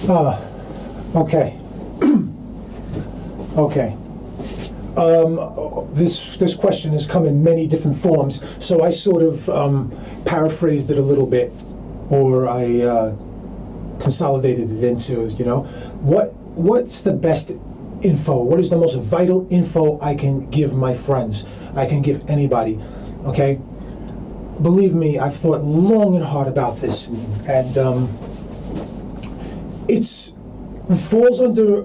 Okay. Okay. This question has come in many different forms, so I sort of paraphrased it a little bit, or I consolidated it into, what's the best info? What is the most vital info I can give my friends? I can give anybody, okay? Believe me, I've thought long and hard about this, and it falls under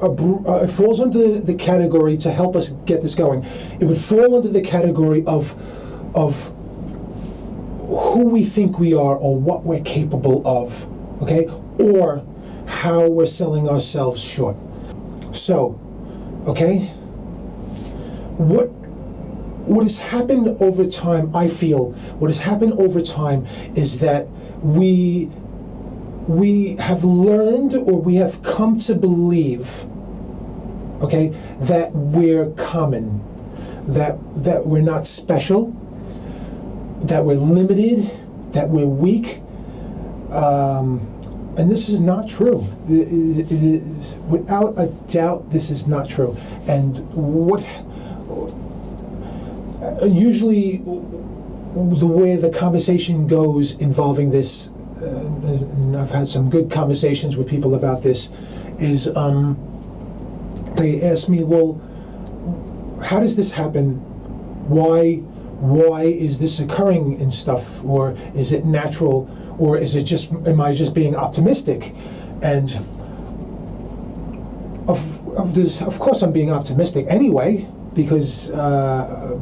the category, to help us get this going. It would fall under the category of who we think we are, or what we're capable of, okay, or how we're selling ourselves short. So, okay, what has happened over time, I feel, what has happened over time is that we have learned, or we have come to believe, okay, that we're common, that we're not special, that we're limited, that we're weak, and this is not true. It is, without a doubt, this is not true. And what usually the way the conversation goes involving this, and I've had some good conversations with people about this, is they ask me, well, how does this happen? Why is this occurring and stuff? Or is it natural? Or is it just, am I just being optimistic? And of course I'm being optimistic anyway, because I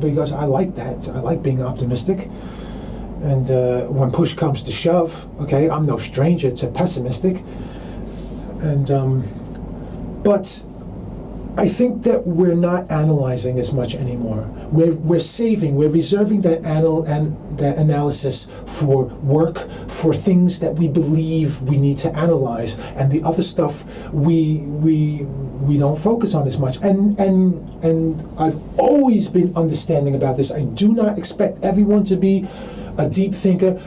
like that. I like being optimistic. And when push comes to shove, okay, I'm no stranger to pessimistic. And but I think that we're not analyzing as much anymore. We're reserving that that analysis for work, for things that we believe we need to analyze, and the other stuff we don't focus on as much. And I've always been understanding about this. I do not expect everyone to be a deep thinker.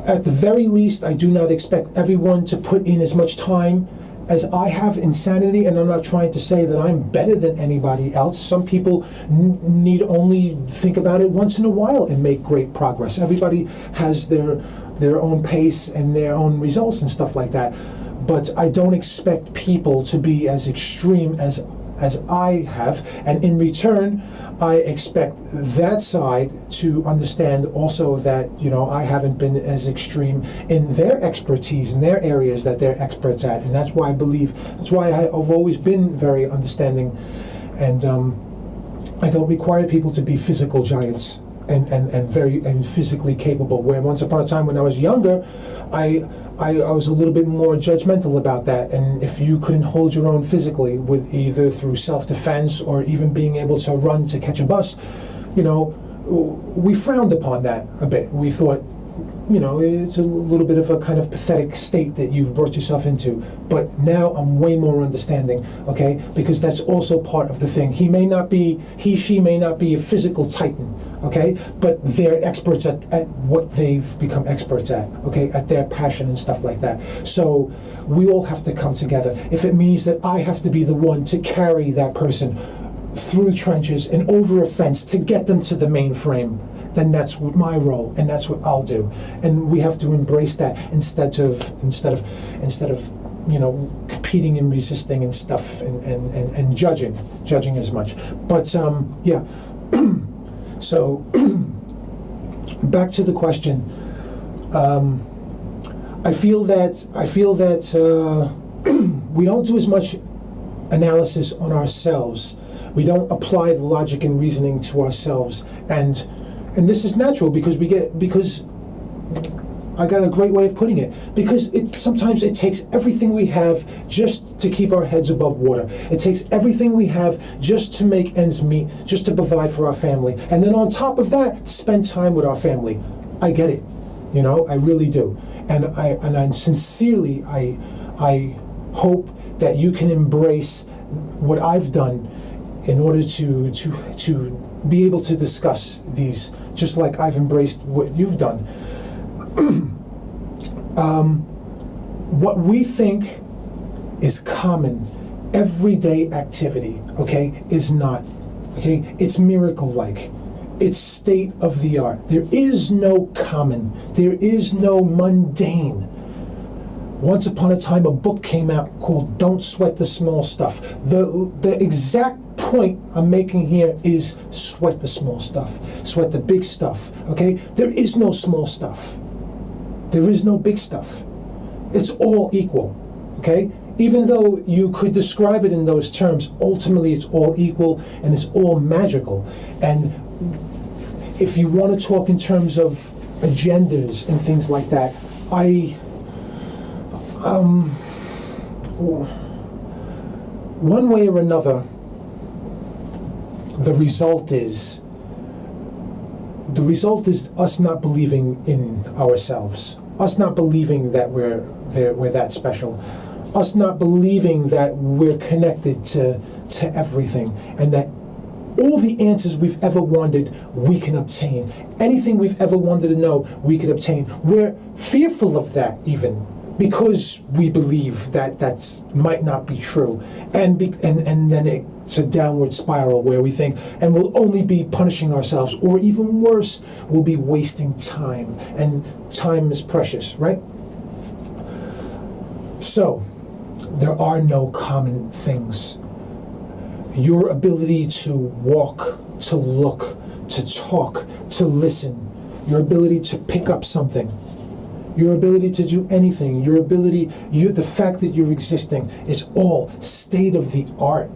At the very least, I do not expect everyone to put in as much time as I have in sanity, and I'm not trying to say that I'm better than anybody else. Some people need only think about it once in a while and make great progress. Everybody has their own pace and their own results and stuff like that. But I don't expect people to be as extreme as I have, and in return, I expect that side to understand also that, I haven't been as extreme in their expertise, in their areas that they're experts at, and that's why I've always been very understanding, and I don't require people to be physical giants and physically capable. Where once upon a time when I was younger, I was a little bit more judgmental about that, and if you couldn't hold your own physically, with either through self-defense or even being able to run to catch a bus, we frowned upon that a bit. We thought, it's a little bit of a kind of pathetic state that you've brought yourself into. But now I'm way more understanding, okay? Because that's also part of the thing. She may not be a physical titan, okay? But they're experts at what they've become experts at, okay? At their passion and stuff like that. So we all have to come together. If it means that I have to be the one to carry that person through trenches and over a fence to get them to the mainframe, then that's my role, and that's what I'll do. And we have to embrace that instead of competing and resisting and stuff, and judging as much. But yeah. So back to the question. I feel that we don't do as much analysis on ourselves. We don't apply the logic and reasoning to ourselves, and this is natural because I got a great way of putting it. Because sometimes it takes everything we have just to keep our heads above water. It takes everything we have just to make ends meet, just to provide for our family, and then on top of that, spend time with our family. I get it, I really do, and I sincerely I hope that you can embrace what I've done in order to be able to discuss these, just like I've embraced what you've done. What we think is common, everyday activity, okay, is not. Okay, it's miracle-like. It's state of the art. There is no common. There is no mundane. Once upon a time, a book came out called "Don't Sweat the Small Stuff." The exact point I'm making here is sweat the small stuff. Sweat the big stuff. Okay, there is no small stuff. There is no big stuff. It's all equal. Okay. Even though you could describe it in those terms, ultimately it's all equal and it's all magical. And if you want to talk in terms of agendas and things like that, one way or another, the result is us not believing in ourselves, us not believing that we're that special, us not believing that we're connected to everything, and that all the answers we've ever wanted, we can obtain. Anything we've ever wanted to know, we can obtain. We're fearful of that even, because we believe that that's might not be true. And then it's a downward spiral where we think, and we'll only be punishing ourselves, or even worse, we'll be wasting time. And time is precious, right? So, there are no common things. Your ability to walk, to look, to talk, to listen, your ability to pick up something, your ability to do anything, the fact that you're existing is all state of the art.